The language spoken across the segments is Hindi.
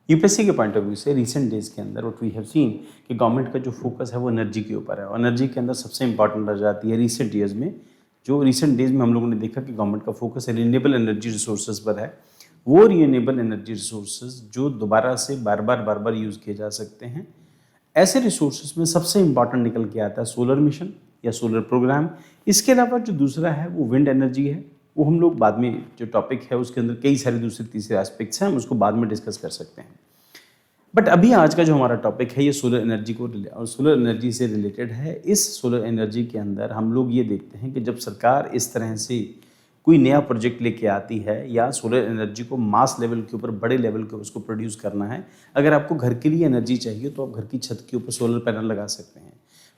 यूपीएससी के पॉइंट ऑफ व्यू से रिसेंट डेज के अंदर व्हाट वी हैव सीन कि गवर्नमेंट का जो फोकस है वो एनर्जी के ऊपर है, और एनर्जी के अंदर सबसे इंपॉर्टेंट रह जाती है रिसेंट ईयर्स में। जो रिसेंट डेज में हम लोगों ने देखा कि गवर्नमेंट का फोकस रिन्यूएबल एनर्जी रिसोर्सेज पर है। वो रिन्यूएबल एनर्जी रिसोर्सेज जो दोबारा से बार बार यूज़ किए जा सकते हैं, ऐसे रिसोर्सेज में सबसे इंपॉर्टेंट निकल के आता है सोलर मिशन या सोलर प्रोग्राम। इसके अलावा जो दूसरा है वो विंड एनर्जी है। वो हम लोग बाद में जो टॉपिक है उसके अंदर कई सारे दूसरे तीसरे एस्पेक्ट्स हैं, हम उसको बाद में डिस्कस कर सकते हैं। बट अभी आज का जो हमारा टॉपिक है ये सोलर एनर्जी को और सोलर एनर्जी से रिलेटेड है। इस सोलर एनर्जी के अंदर हम लोग ये देखते हैं कि जब सरकार इस तरह से कोई नया प्रोजेक्ट लेके आती है या सोलर एनर्जी को मास लेवल के ऊपर, बड़े लेवल के उसको प्रोड्यूस करना है। अगर आपको घर के लिए एनर्जी चाहिए तो आप घर की छत के ऊपर सोलर पैनल लगा सकते हैं,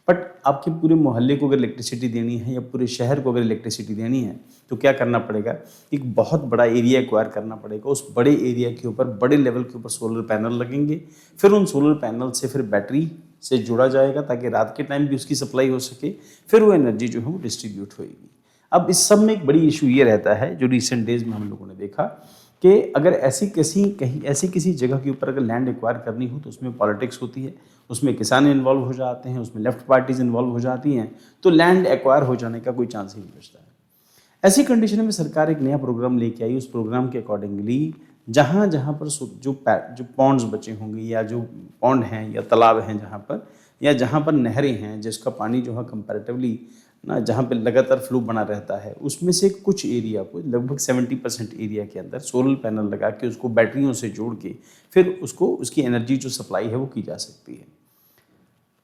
बट आपके पूरे मोहल्ले को अगर इलेक्ट्रिसिटी देनी है या पूरे शहर को अगर इलेक्ट्रिसिटी देनी है तो क्या करना पड़ेगा, एक बहुत बड़ा एरिया एक्वायर करना पड़ेगा। उस बड़े एरिया के ऊपर, बड़े लेवल के ऊपर सोलर पैनल लगेंगे। फिर उन सोलर पैनल से फिर बैटरी से जुड़ा जाएगा ताकि रात के टाइम भी उसकी सप्लाई हो सके। फिर वो एनर्जी जो है वो डिस्ट्रीब्यूट होगी। अब इस सब में एक बड़ी इशू ये रहता है जो रिसेंट डेज में हम लोगों ने देखा कि अगर ऐसी किसी जगह के ऊपर अगर लैंड एक्वायर करनी हो तो उसमें पॉलिटिक्स होती है, उसमें किसान इन्वॉल्व हो जाते हैं, उसमें लेफ्ट पार्टीज इन्वॉल्व हो जाती हैं, तो लैंड एक्वायर हो जाने का कोई चांस ही नहीं बचता है। ऐसी कंडीशन में सरकार एक नया प्रोग्राम लेके आई। उस प्रोग्राम के अकॉर्डिंगली जहाँ जहाँ पर जो पॉन्ड्स बचे होंगे या जो पॉन्ड हैं या तालाब हैं जहाँ पर, या जहाँ पर नहरें हैं जिसका पानी जो है कंपैरेटिवली ना जहाँ पे लगातार फ्लो बना रहता है, उसमें से कुछ एरिया को, लगभग 70% एरिया के अंदर सोलर पैनल लगा के उसको बैटरियों से जोड़ के फिर उसकी एनर्जी जो सप्लाई है वो की जा सकती है।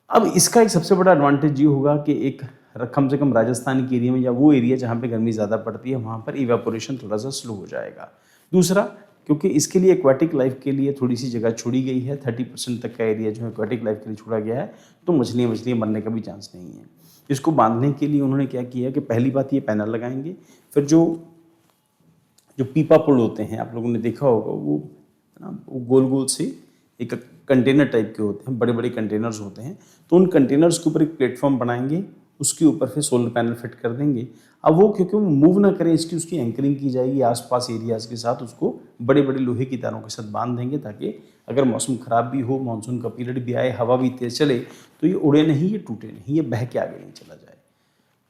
अब इसका एक सबसे बड़ा एडवांटेज ये होगा कि एक कम से कम राजस्थान के एरिया में या वो एरिया जहाँ पे गर्मी ज़्यादा पड़ती है वहाँ पर इवेपोरेशन थोड़ा सा स्लो हो जाएगा। दूसरा, क्योंकि इसके लिए एक्वाटिक लाइफ के लिए थोड़ी सी जगह छोड़ी गई है, 30% तक का एरिया जो है एक्वाटिक लाइफ के लिए छोड़ा गया है, तो मछलियाँ मरने का भी चांस नहीं है। इसको बांधने के लिए उन्होंने क्या किया कि पहली बात ये पैनल लगाएंगे, फिर जो पीपा पुल होते हैं आप लोगों ने देखा होगा, वो गोल गोल से एक कंटेनर टाइप के होते हैं, बड़े बड़े कंटेनर्स होते हैं। तो उन कंटेनर्स के ऊपर एक प्लेटफॉर्म बनाएंगे, उसके ऊपर फिर सोलर पैनल फिट कर देंगे। अब वो क्योंकि वो मूव ना करें उसकी एंकरिंग की जाएगी आसपास एरियाज के साथ, उसको बड़े बड़े लोहे की तारों के साथ बांध देंगे ताकि अगर मौसम ख़राब भी हो, मानसून का पीरियड भी आए, हवा भी तेज़ चले तो ये उड़े नहीं, ये टूटे नहीं, ये बह के आगे नहीं चला जाए।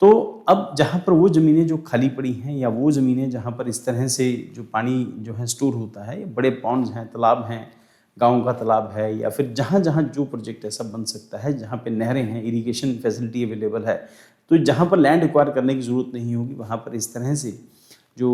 तो अब जहाँ पर वो ज़मीनें जो खाली पड़ी हैं या वो ज़मीनें जहाँ पर इस तरह से जो पानी जो है स्टोर होता है, बड़े पॉन्ड्स हैं, तालाब हैं, गाँव का तालाब है, या फिर जहाँ जहाँ जो प्रोजेक्ट ऐसा बन सकता है जहाँ पे नहरें हैं, इरिगेशन फैसिलिटी अवेलेबल है, तो जहाँ पर लैंड एक्वायर करने की ज़रूरत नहीं होगी वहाँ पर इस तरह से जो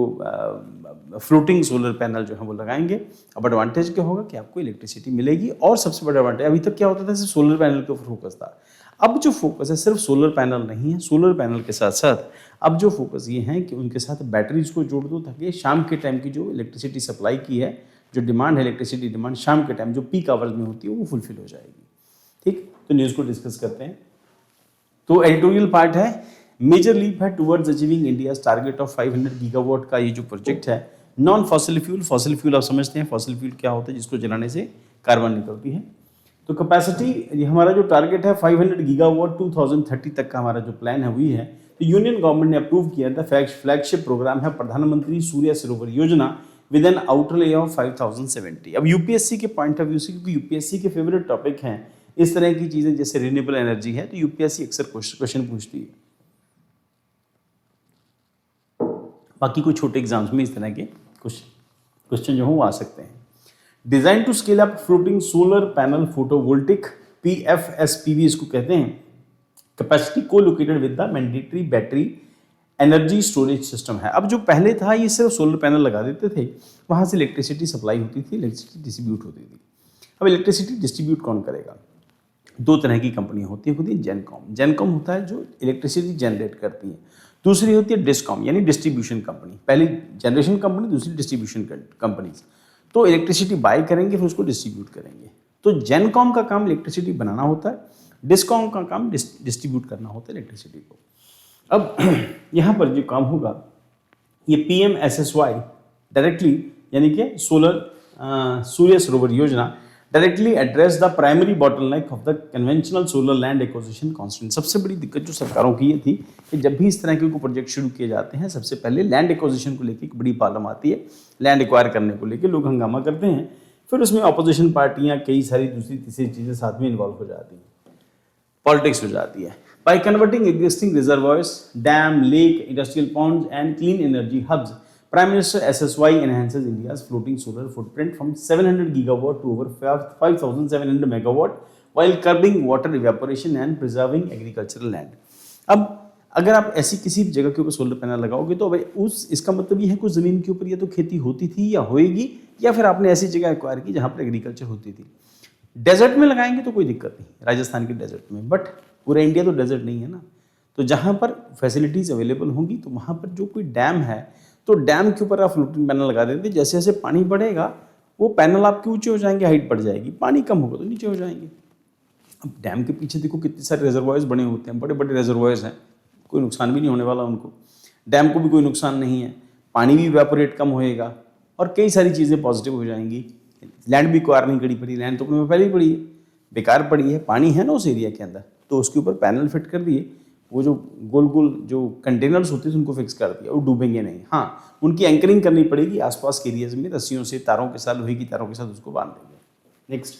फ्लोटिंग सोलर पैनल जो है वो लगाएंगे। अब एडवांटेज क्या होगा कि आपको इलेक्ट्रिसिटी मिलेगी। और सबसे बड़ा एडवांटेज, अभी तक क्या होता था सिर्फ सोलर पैनल के ऊपर फोकस था, अब जो फोकस है सिर्फ सोलर पैनल नहीं है, सोलर पैनल के साथ साथ अब जो फोकस ये है कि उनके साथ बैटरीज को जोड़ दो ताकि शाम के टाइम की जो इलेक्ट्रिसिटी सप्लाई की है, जो डिमांड है इलेक्ट्रिसिटी डिमांड शाम के टाइम जो पीक आवर्स में होती है वो फुलफिल हो जाएगी। ठीक, तो न्यूज़ को डिस्कस करते हैं। तो एडिटोरियल पार्ट है, मेजर लीप है towards achieving India's target of 500 gigawatt का ये जो प्रोजेक्ट है। Non fossil fuel, fossil fuel आप समझते हैं, फॉसिल फ्यूल क्या होता है, जिसको जलाने से कार्बन निकलती है। तो कैपेसिटी हमारा जो टारगेट है 500 गीगावाट 2030 तक का हमारा जो प्लान है वही है। तो यूनियन गवर्नमेंट ने अप्रूव किया था, फ्लैगशिप प्रोग्राम है प्रधानमंत्री सूर्य सरोवर योजना विद एन आउटले ऑफ 5070। अब यूपीएससी के पॉइंट ऑफ व्यू से, क्योंकि यूपीएससी के फेवरेट टॉपिक हैं इस तरह की चीजें जैसे रिन्यूएबल एनर्जी है, तो यूपीएससी अक्सर क्वेश्चन पूछती है। बाकी कोई छोटे एग्जाम्स में इस तरह के क्वेश्चन जो हो आ सकते हैं। Design to scale up floating solar panel photovoltaic, PFSPV इसको कहते हैं, कैपेसिटी को located with the mandatory battery energy storage system है। अब जो पहले था ये सिर्फ सोलर पैनल लगा देते थे, वहां से इलेक्ट्रिसिटी सप्लाई होती थी, इलेक्ट्रिसिटी डिस्ट्रीब्यूट होती थी। अब इलेक्ट्रिसिटी डिस्ट्रीब्यूट कौन करेगा? दो तरह की कंपनियां होती है जेनकॉम। जेनकॉम होता है जो इलेक्ट्रिसिटी जनरेट करती है, दूसरी होती है डिस्कॉम यानी डिस्ट्रीब्यूशन कंपनी। पहली जनरेशन कंपनी, दूसरी डिस्ट्रीब्यूशन कंपनीज। तो इलेक्ट्रिसिटी बाय करेंगे फिर उसको डिस्ट्रीब्यूट करेंगे। तो जेनकॉम का काम इलेक्ट्रिसिटी बनाना होता है, डिस्कॉम का काम डिस्ट्रीब्यूट करना होता है इलेक्ट्रिसिटी को। अब यहाँ पर जो काम होगा ये PMSSY डायरेक्टली यानी कि सूर्य सरोवर योजना directly address the primary bottleneck of the conventional solar land acquisition constant. सबसे बड़ी दिक्कत जो सरकारों की ये थी कि जब भी इस तरह के प्रोजेक्ट शुरू किए जाते हैं सबसे पहले लैंड एक्विजिशन को लेकर एक बड़ी प्रॉब्लम आती है, लैंड एक्वायर करने को लेकर लोग हंगामा करते हैं। फिर उसमें ऑपोजिशन पार्टियां कई सारी दूसरी तीसरी चीजें साथ में इन्वॉल्व हो जाती हैं, पॉलिटिक्स हो जाती है। By converting existing reservoirs, dam, lake, industrial ponds and clean energy hubs, Prime Minister SSY enhances India's floating solar footprint from 700 gigawatt to over 5,700 megawatt while curbing water evaporation and preserving agricultural land. अब अगर आप ऐसी किसी भी जगह के ऊपर सोलर पैनल लगाओगे तो भाई इसका मतलब ये है कुछ ज़मीन के ऊपर या तो खेती होती थी या होएगी, या फिर आपने ऐसी जगह एक्वायर की जहाँ पर एग्रीकल्चर होती थी। डेजर्ट में लगाएंगे तो कोई दिक्कत नहीं, राजस्थान के डेजर्ट में, बट पूरा इंडिया तो डेजर्ट नहीं है ना। तो जहाँ पर फैसिलिटीज़ अवेलेबल होंगी तो वहाँ पर जो कोई डैम है तो डैम के ऊपर आप फ्लोटिंग पैनल लगा देते, जैसे जैसे पानी बढ़ेगा वो पैनल आपके ऊंचे हो जाएंगे, हाइट बढ़ जाएगी, पानी कम होगा तो नीचे हो जाएंगे। अब डैम के पीछे देखो कितने सारे रिजर्वॉयर्स बने होते हैं, बड़े बड़े रिजर्वॉयर्स हैं, कोई नुकसान भी नहीं होने वाला उनको, डैम को भी कोई नुकसान नहीं है, पानी भी इवेपोरेट कम होएगा और कई सारी चीज़ें पॉजिटिव हो जाएंगी। लैंड भी एक्वायर नहीं करनी पड़ी, लैंड तो अपने में पहले ही पड़ी है, बेकार पड़ी है, पानी है ना उस एरिया के अंदर, तो उसके ऊपर पैनल फिट कर दिए, वो जो गोल गोल जो कंटेनर्स होते हैं उनको फिक्स कर दिया, वो डूबेंगे नहीं। हाँ, उनकी एंकरिंग करनी पड़ेगी आसपास के एरियाज में, रस्सियों से, तारों के साथ, लोहे की तारों के साथ उसको बांध देंगे। नेक्स्ट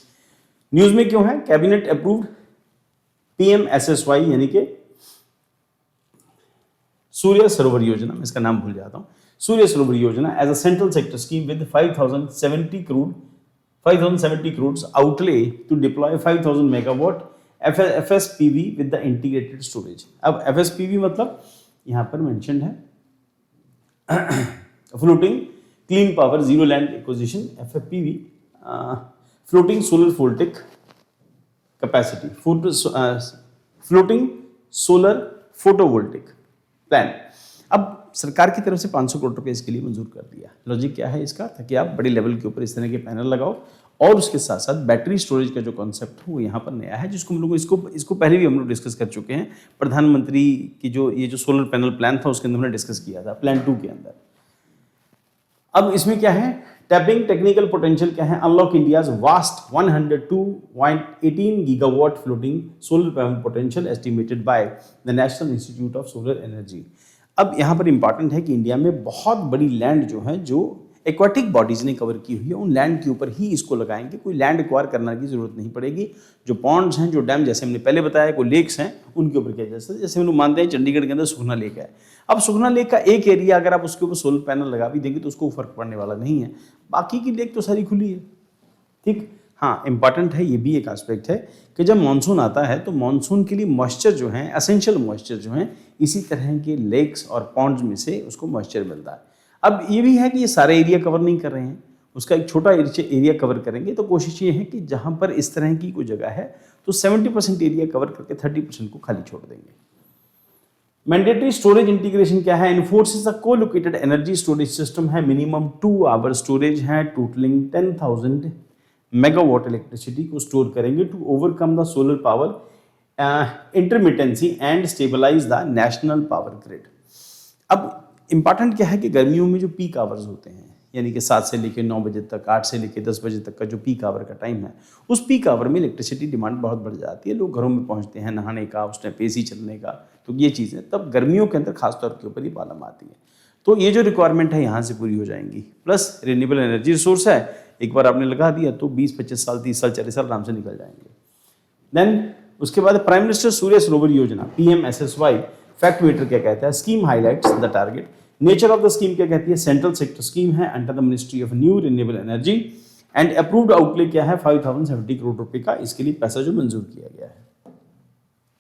न्यूज़ में क्यों है, कैबिनेट अप्रूव्ड PMSSY यानी कि सूर्य सरोवर योजना, मैं इसका नाम भूल जाता हूँ, Surya Sarovar Yojana as a central sector scheme with 5,070 crores outlay to deploy 5,000 megawatt FSPV with the integrated storage। अब FSPV मतलब यहाँ पर मेंशन्ड है floating clean power zero land acquisition, FFPV floating solar voltaic capacity, floating solar photovoltaic plan. अब सरकार की तरफ से 500 करोड़ रुपए इसके लिए मंजूर कर दिया। लॉजिक क्या है इसका, ताकि आप बड़े लेवल के ऊपर इस तरह के पैनल लगाओ और उसके साथ साथ बैटरी स्टोरेज का जो कॉन्सेप्ट है वो यहाँ पर नया है, जिसको हम लोग इसको पहले भी हम लोग डिस्कस कर चुके हैं। प्रधानमंत्री की ये जो सोलर पैनल प्लान था उसके अंदर हमने डिस्कस किया था, प्लान 2 के अंदर। अब इसमें क्या है, टैपिंग टेक्निकल पोटेंशियल क्या है, unlock India's vast 102.18 gigawatt floating solar panel potential estimated by the national institute of solar energy. अब यहाँ पर इंपॉर्टेंट है कि इंडिया में बहुत बड़ी लैंड जो है, जो एक्वाटिक बॉडीज ने कवर की हुई है, उन लैंड के ऊपर ही इसको लगाएंगे, कोई लैंड एक्वायर करने की जरूरत नहीं पड़ेगी। जो पॉन्ड्स हैं, जो डैम, जैसे हमने पहले बताया, कोई लेक्स हैं, उनके ऊपर किया जैसे जैसे हम लोग मानते हैं चंडीगढ़ के अंदर सुखना लेक है। अब सुखना लेक का एक एरिया अगर आप उसके ऊपर सोलर पैनल लगा भी देंगे तो उसको फर्क पड़ने वाला नहीं है, बाकी की लेक तो सारी खुली है। ठीक, हाँ, इंपॉर्टेंट है, ये भी एक एस्पेक्ट है कि जब मानसून आता है तो मानसून के लिए मॉइस्चर जो है, एसेंशियल मॉइस्चर जो है, इसी तरह के लेक्स और पॉन्ड्स में से उसको मॉइस्चर मिलता है। अब ये भी है कि ये सारे एरिया कवर नहीं कर रहे हैं, उसका एक छोटा एरिया कवर करेंगे। तो कोशिश ये है कि जहाँ पर इस तरह की कोई जगह है तो 70% एरिया कवर करके 30% को खाली छोड़ देंगे। मैंडेटरी स्टोरेज इंटीग्रेशन क्या है, enforces a co-located energy storage system है, मिनिमम 2 आवर स्टोरेज है, टोटलिंग 10,000 मेगावाट इलेक्ट्रिसिटी को स्टोर करेंगे to overcome the solar power intermittency and stabilise the national power grid. अब इंपॉर्टेंट क्या है कि गर्मियों में जो पीक आवर्स होते हैं, यानी कि 7 से लेकर 9 बजे तक, 8 से लेकर 10 बजे तक का जो पीक आवर का टाइम है, उस पीक आवर में इलेक्ट्रिसिटी डिमांड बहुत बढ़ जाती है, लोग घरों में पहुंचते हैं नहाने का, उस टाइम AC चलने का, तो ये चीज़ें तब गर्मियों के अंदर खासतौर के ऊपर ये प्रॉब्लम आती है। तो ये जो रिक्वायरमेंट है यहाँ से पूरी हो जाएंगी, प्लस रिन्यूएबल एनर्जी रिसोर्स है, एक बार आपने लगा दिया तो 20-25 साल, 30 साल, 40 साल आराम से निकल जाएंगे। देन उसके बाद प्राइम मिनिस्टर सूर्य सरोवर योजना PMSSY फैक्ट मीटर क्या कहता है, scheme highlights the target, nature of the scheme क्या कहती है, सेंट्रल सेक्टर स्कीम है under the ministry of new renewable energy and approved outlay क्या है 5,070 करोड़ रुपए का, इसके लिए पैसा जो मंजूर किया गया है।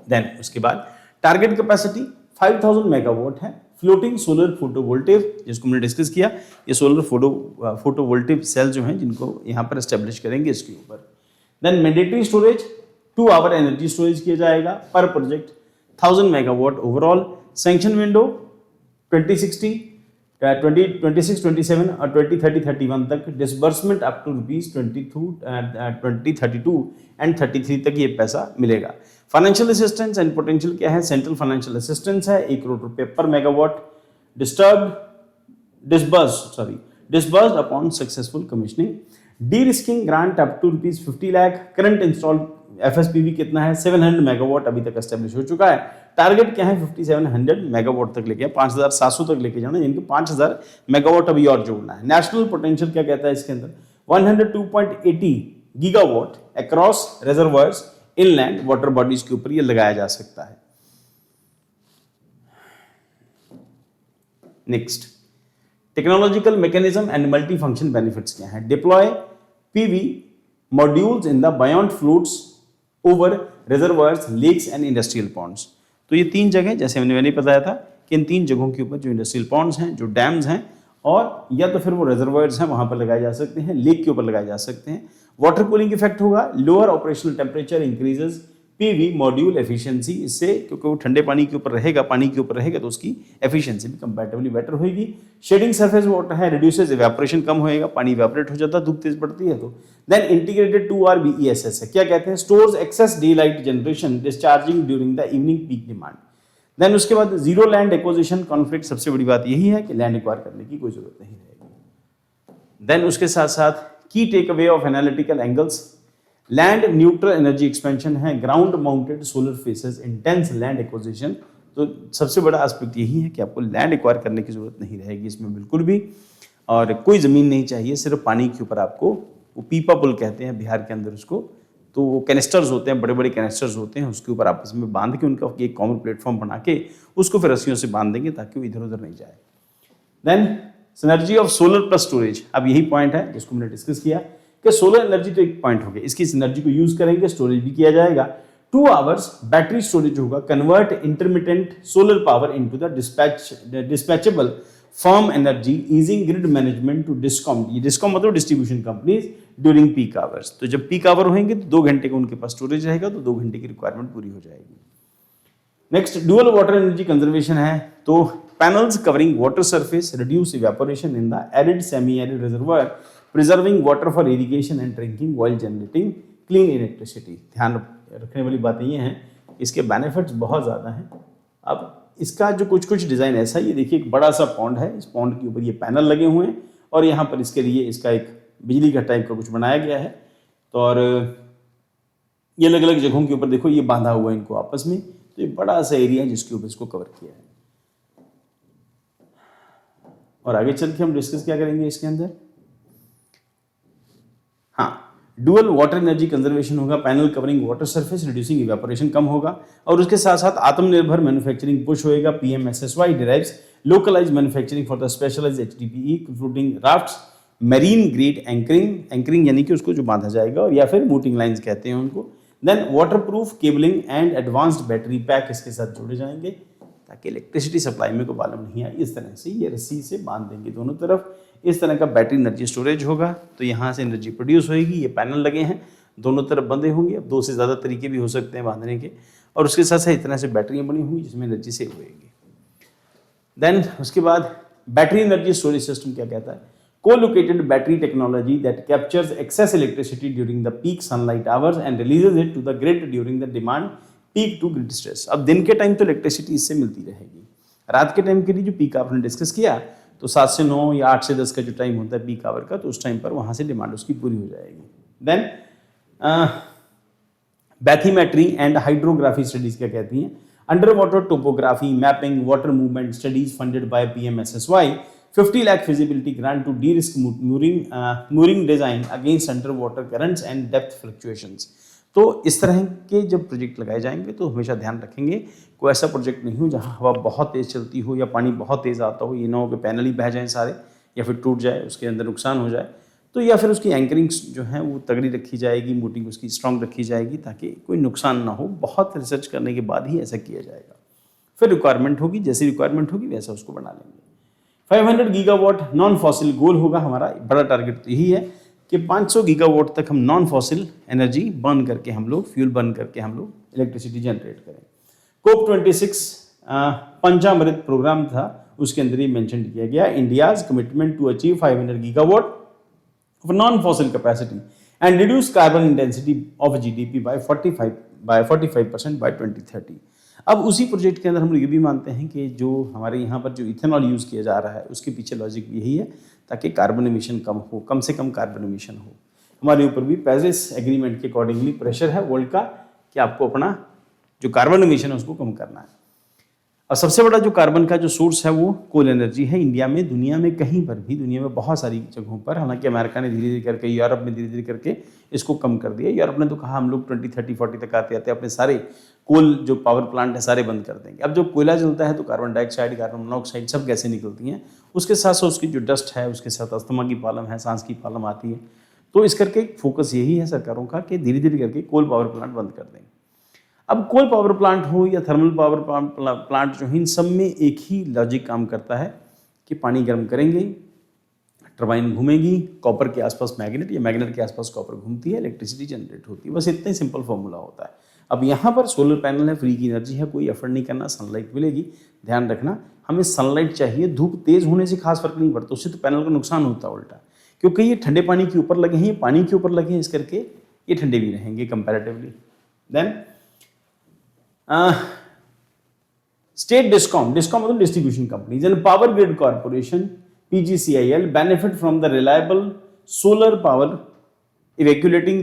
देन उसके बाद टारगेट कैपेसिटी 5,000 मेगावाट है, फ्लोटिंग सोलर फोटोवोल्टिक, जिसको हमने डिस्कस किया, ये सोलर फोटोवोल्टिक सेल जो हैं जिनको यहाँ पर एस्टेब्लिश करेंगे इसके ऊपर। Then mandatory storage 2 hour energy storage किया जाएगा per project, 1000 megawatt overall. Sanction window 2026, 27 और 2030-31 तक, डिसबर्समेंट अप टू ₹2032 एंड 33 तक ये पैसा मिलेगा। फाइनेंशियल असिस्टेंस एंड पोटेंशियल क्या है, सेंट्रल फाइनेंशियल असिस्टेंस है 1 करोड़ रुपए per megawatt, disbursed upon successful commissioning, derisking grant up to ₹50 lakh, current installed FSPV कितना है 700 मेगावाट अभी तक एस्टेब्लिश हो चुका है। टारगेट क्या है 5700 मेगावाट तक लेके 5700 तक लेके जाना, यानी कि 5000 मेगावाट अभी और जोड़ना है। नेशनल पोटेंशियल क्या कहता है इसके अंदर, 102.80 gigawatt across reservoirs inland water bodies के ऊपर ये लगाया जा सकता है। Next, technological mechanism and multi function benefits क्या है? Deploy PV modules in the buoyant floats over reservoirs, lakes and industrial ponds. तो ये तीन जगह, जैसे मैंने बताया था कि इन तीन जगहों के ऊपर जो इंडस्ट्रियल पॉन्ड्स हैं, जो डैम्स हैं, और या तो फिर वो रिजर्वायर्स हैं वहां पर लगाए जा सकते हैं, लेक के ऊपर लगाए जा सकते हैं। वाटर कूलिंग इफेक्ट होगा, lower operational temperature increases PV module efficiency, इससे क्योंकि वो ठंडे पानी के ऊपर रहेगा, पानी के ऊपर रहेगा, तो उसकी एफिशिएंसी भी कंपैरेटिवली बेटर होगी। शेडिंग सरफेस वाटर है, रिड्यूसेस इवेपोरेशन, कम होएगा, पानी इवेपोरेट हो जाता है धूप तेज पड़ती है तो। देन इंटीग्रेटेड 2RBESS है, क्या कहते हैं? Stores excess daylight generation discharging during the evening peak demand. Then उसके बाद जीरो लैंड एक्विजिशन कॉन्फ्लिक्ट, सबसे बड़ी बात यही है कि लैंड एक्वायर करने की कोई जरूरत नहीं रहेगी। देन उसके साथ साथ की take away of analytical angles, land neutral energy expansion है, ground mounted solar faces, intense land acquisition. तो सबसे बड़ा एस्पेक्ट यही है कि आपको लैंड एक्वायर करने की जरूरत नहीं रहेगी इसमें बिल्कुल भी, और कोई ज़मीन नहीं चाहिए, सिर्फ पानी के ऊपर आपको, वो पीपा पुल कहते हैं बिहार के अंदर उसको, तो वो कैनिस्टर्स होते हैं, बड़े बड़े कैनिस्टर्स होते हैं, उसके ऊपर आपस में बांध के उनका एक कॉमन प्लेटफॉर्म बना के उसको फिर रस्सियों से बांध देंगे ताकि वो इधर उधर नहीं जाए। Then synergy of solar plus storage, अब यही पॉइंट है जिसको मैंने डिस्कस किया कि सोलर एनर्जी तो एक पॉइंट हो गया, इसकी एनर्जी को यूज करेंगे, स्टोरेज भी किया जाएगा। 2 आवर्स बैटरी स्टोरेज होगा, convert intermittent solar power into the dispatchable firm energy, easing grid management to discom. ये डिस्कॉम मतलब distribution companies during peak hours. तो जब पीक आवर होंगे तो 2 घंटे का उनके पास स्टोरेज रहेगा, तो 2 घंटे की रिक्वायरमेंट पूरी हो जाएगी। Next, dual water energy conservation है, तो panels covering water surface reduce evaporation in the arid semi arid reservoir, preserving water for irrigation and drinking while generating clean electricity. ध्यान रखने वाली बातें ये हैं, इसके बेनिफिट्स बहुत ज़्यादा हैं। अब इसका जो कुछ डिज़ाइन ऐसा ही है, देखिए एक बड़ा सा पॉन्ड है, इस पॉन्ड के ऊपर ये पैनल लगे हुए हैं और यहाँ पर इसके लिए इसका एक बिजली का टाइप का कुछ बनाया गया है। तो और ये अलग अलग जगहों के ऊपर देखो ये बांधा हुआ है इनको आपस में, तो ये बड़ा सा एरिया है जिसके ऊपर इसको कवर किया है। और आगे चल के हम डिस्कस क्या करेंगे इसके अंदर, हाँ, डुअल वाटर एनर्जी कंजर्वेशन होगा, panel covering water surface reducing evaporation कम होगा, और उसके साथ साथ आत्मनिर्भर मैन्युफैक्चरिंग पुश होएगा। PMSSY derives localise manufacturing for the specialised HDPE including rafts, marine grade anchoring यानी कि उसको जो बांधा जाएगा, और या फिर मूटिंग लाइंस कहते हैं उनको। Then waterproof cabling and advanced battery pack इसके साथ जोड़े जाएंगे ताकि इलेक्ट्रिसिटी सप्लाई में कोई प्रॉब्लम नहीं आए। इस तरह से ये रस्सी से बांध देंगे दोनों तरफ, इस तरह का बैटरी एनर्जी स्टोरेज होगा, तो यहाँ से एनर्जी प्रोड्यूस होगी। ये पैनल लगे हैं, दोनों तरफ बंधे होंगे, अब 2 से ज़्यादा तरीके भी हो सकते हैं बांधने के, और उसके साथ साथ इतना से बैटरियाँ बनी होंगी जिसमें एनर्जी सेव होगी। देन उसके बाद बैटरी एनर्जी स्टोरेज सिस्टम क्या कहता है, co-located battery technology that captures excess electricity during the peak sunlight hours and releases it to the grid during the demand peak to grid stress। अब दिन के टाइम तो इलेक्ट्रिसिटी इससे मिलती रहेगी, रात के टाइम के लिए जो पीक आवर ने डिस्कस किया तो 7 से 9 या 8 से 10 का जो टाइम होता है पीक आवर का, तो उस टाइम पर वहाँ से डिमांड उसकी पूरी हो जाएगी। Then bathymetry and hydrography studies क्या कहती हैं, under water topography mapping water movement studies funded by PMSSY, 50 lakh feasibility grant to derisk mooring design against under water currents and depth fluctuations. तो इस तरह के जब प्रोजेक्ट लगाए जाएंगे तो हमेशा ध्यान रखेंगे कोई ऐसा प्रोजेक्ट नहीं हो जहां हवा बहुत तेज चलती हो या पानी बहुत तेज आता हो, ये ना हो कि पैनल ही बह जाएं सारे या फिर टूट जाए, उसके अंदर नुकसान हो जाए, तो या फिर उसकी एंकरिंग जो है वो तगड़ी रखी जाएगी, मोटिंग उसकी स्ट्रांग रखी जाएगी ताकि कोई नुकसान ना हो। बहुत रिसर्च करने के बाद ही ऐसा किया जाएगा, फिर रिक्वायरमेंट होगी, जैसी रिक्वायरमेंट होगी वैसा उसको बना लेंगे। 500 गीगावाट नॉन फॉसिल गोल होगा हमारा, बड़ा टारगेट तो यही है कि 500 गीगावाट तक हम नॉन फॉसिल एनर्जी बर्न करके हम लोग फ्यूल बर्न करके हम लोग इलेक्ट्रिसिटी जनरेट करें। COP26 पंचामृत प्रोग्राम था, उसके अंदर ही मेंशन किया गया India's commitment to achieve 500 gigawatt of non fossil capacity and reduce carbon intensity of GDP by 45% by 2030। अब उसी प्रोजेक्ट के अंदर हम लोग ये भी मानते हैं कि जो हमारे यहाँ पर जो इथेनॉल यूज़ किया जा रहा है उसके पीछे लॉजिक भी यही है ताकि कार्बन एमिशन कम हो, कम से कम कार्बन एमिशन हो। हमारे ऊपर भी पेरिस एग्रीमेंट के अकॉर्डिंगली प्रेशर है वर्ल्ड का कि आपको अपना जो कार्बन एमिशन है उसको कम करना है। और सबसे बड़ा जो कार्बन का जो सोर्स है वो कोल एनर्जी है इंडिया में, दुनिया में कहीं पर भी, दुनिया में बहुत सारी जगहों पर, हालांकि अमेरिका ने धीरे धीरे करके, यूरोप में धीरे धीरे करके इसको कम कर दिया। यूरोप ने तो कहा हम लोग 20, 30, 40 तक आते आते अपने सारे कोल जो पावर प्लांट है सारे बंद कर देंगे। अब जो कोयला जलता है तो कार्बन डाइऑक्साइड, कार्बन मोनोऑक्साइड सब गैसें निकलती हैं, उसके साथ साथ उसकी जो डस्ट है, उसके साथ अस्थमा की प्रॉब्लम है, सांस की प्रॉब्लम आती है। तो इस करके फोकस यही है सरकारों का कि धीरे धीरे करके कोल पावर प्लांट बंद कर देंगे। अब कोल पावर प्लांट हो या थर्मल पावर प्लांट जो है, इन सब में एक ही लॉजिक काम करता है कि पानी गर्म करेंगे, टरबाइन घूमेगी, कॉपर के आसपास मैग्नेट या मैग्नेट के आसपास कॉपर घूमती है, इलेक्ट्रिसिटी जनरेट होती है। बस इतना ही सिंपल फॉर्मूला होता है। अब यहाँ पर सोलर पैनल है, फ्री की एनर्जी है, कोई एफर्ट नहीं करना, सनलाइट मिलेगी। ध्यान रखना, हमें सनलाइट चाहिए, धूप तेज होने से खास फर्क नहीं पड़ता, उससे तो पैनल का नुकसान होता है उल्टा, क्योंकि ये ठंडे पानी के ऊपर लगे हैं, पानी के ऊपर लगे हैं, इस करके ये ठंडे भी रहेंगे कंपैरेटिवली। देन स्टेट डिस्कॉम मतलब distribution companies and power grid corporation PGCIL benefit from the reliable solar power evacuating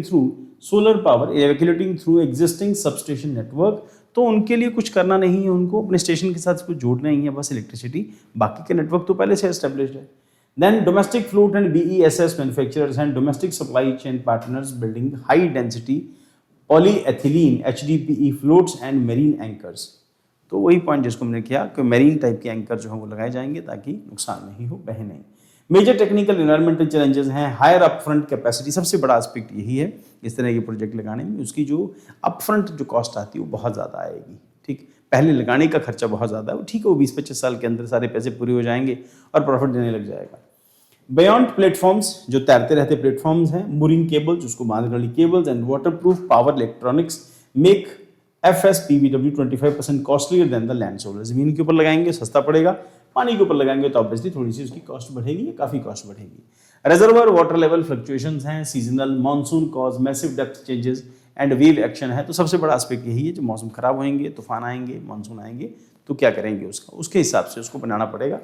through existing substation network। तो उनके लिए कुछ करना नहीं है, उनको अपने स्टेशन के साथ कुछ जोड़ना ही है, बस इलेक्ट्रिसिटी, बाकी के नेटवर्क तो पहले से एस्टेब्लिश्ड है। Then domestic float and BESS manufacturers and domestic supply chain partners building high density polyethylene HDPE floats and marine anchors। तो वही पॉइंट जिसको हमने किया कि मेरीन टाइप के एंकर जो है वो लगाए जाएंगे ताकि नुकसान नहीं हो, बहे नहीं। मेजर टेक्निकल एनवायरमेंटल चैलेंजेस हैं, हायर अपफ्रंट कैपेसिटी, सबसे बड़ा एस्पेक्ट यही है इस तरह के प्रोजेक्ट लगाने में, उसकी जो अपफ्रंट जो कॉस्ट आती है वो बहुत ज़्यादा आएगी। ठीक, पहले लगाने का खर्चा बहुत ज़्यादा है, वो ठीक है, वो 20-25 साल के अंदर सारे पैसे पूरे हो जाएंगे और प्रॉफिट देने लग जाएगा। बियॉन्ड प्लेटफॉर्म्स, जो तैरते रहते प्लेटफॉर्म्स हैं, मूरिंग केबल्स, उसको बांधने वाली cables and waterproof power electronics make FSPVW 25% costlier then the land solar. जमीन के ऊपर लगाएंगे सस्ता पड़ेगा, पानी के ऊपर लगाएंगे तो ऑब्वियसली थोड़ी सी उसकी कॉस्ट बढ़ेगी या काफ़ी कॉस्ट बढ़ेगी। रिजर्वर वाटर लेवल फ्लक्चुएशंस हैं, seasonal, monsoon cause, massive depth changes and wave action है। तो सबसे बड़ा एस्पेक्ट यही है, जो मौसम खराब होंगे, तूफान आएंगे, मानसून आएंगे, तो क्या करेंगे उसके हिसाब से उसको बनाना पड़ेगा।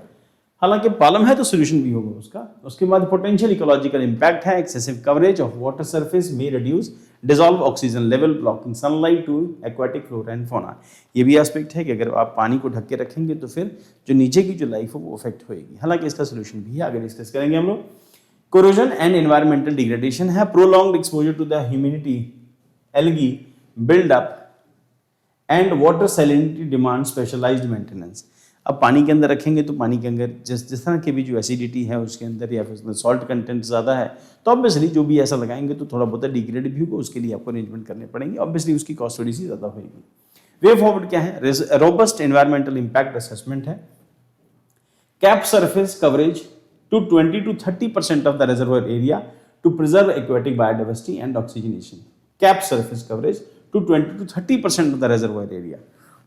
हालांकि प्रॉब्लम है तो सोल्यूशन भी होगा उसका। उसके बाद पोटेंशियल इकोलॉजिकल इंपैक्ट है, excessive coverage of water surface में reduce dissolve oxygen level, blocking sunlight to aquatic flora and fauna. ये भी एस्पेक्ट है कि अगर आप पानी को ढक के रखेंगे तो फिर जो नीचे की जो लाइफ है वो अफेक्ट होएगी। हालांकि इसका सोल्यूशन भी है, आगे डिस्कस करेंगे हम लोग। कोरोजन एंड एनवायरमेंटल डिग्रेडेशन है, prolonged exposure to the humidity, algae buildup and water salinity demand specialised maintenance. अब पानी के अंदर रखेंगे तो पानी के अंदर जिस तरह की भी जो एसिडिटी है उसके अंदर या फिर उसमें सॉल्ट कंटेंट ज़्यादा है, तो ऑब्वियसली जो भी ऐसा लगाएंगे तो थोड़ा बहुत डिग्रेड भी होगा, उसके लिए आपको अरेंजमेंट करने पड़ेंगे, ऑब्वियसली उसकी कॉस्ट थोड़ी सी ज़्यादा होगी। वे फॉरवर्ड क्या है, रोबस्ट एनवायरमेंटल इंपैक्ट असेसमेंट है, cap surface coverage to 20 to 30% of the reservoir area to preserve aquatic biodiversity and oxygenation. Cap surface coverage to 20 to 30% of the reservoir area.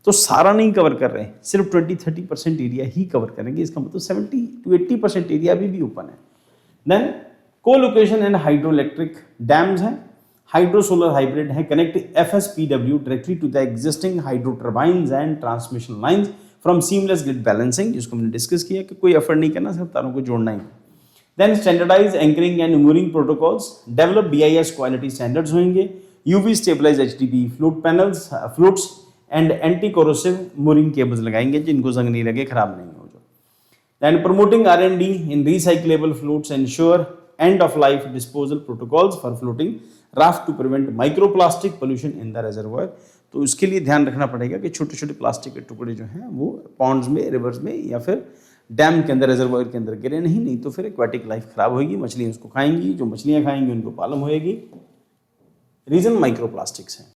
तो सारा नहीं कवर कर रहे हैं, सिर्फ 20-30% एरिया ही कवर करेंगे, इसका मतलब 70 to 80% एरिया भी ओपन है। Then colocation and hydro electric dams हैं, हाइड्रो सोलर हाइब्रिड है, connect FSPW directly to the existing hydro turbines and transmission lines from seamless grid balancing, जिसको हमने डिस्कस किया कि कोई एफर्ट नहीं करना, सिर्फ तारों को जोड़ना ही। Then standardise anchoring and mooring protocols, develop BIS quality standards होंगे, UV stabilise HDPE float panels, floats and anti corrosive mooring cables लगाएंगे जिनको जंग नहीं लगे, खराब नहीं हो जो। Then promoting R&D in recyclable floats, ensure end of life disposal protocols for floating raft to prevent microplastic pollution in the reservoir. तो इसके लिए ध्यान रखना पड़ेगा कि छोटे छोटे प्लास्टिक के टुकड़े जो हैं वो पॉन्ड्स में, रिवर्स में या फिर डैम के अंदर, रिजर्वायर के अंदर गिरे नहीं तो फिर एक्वाटिक लाइफ खराब होगी, मछलियाँ उसको खाएंगी, जो मछलियाँ खाएंगी उनको प्रॉब्लम होएगी। रीजन माइक्रोप्लास्टिक्स हैं।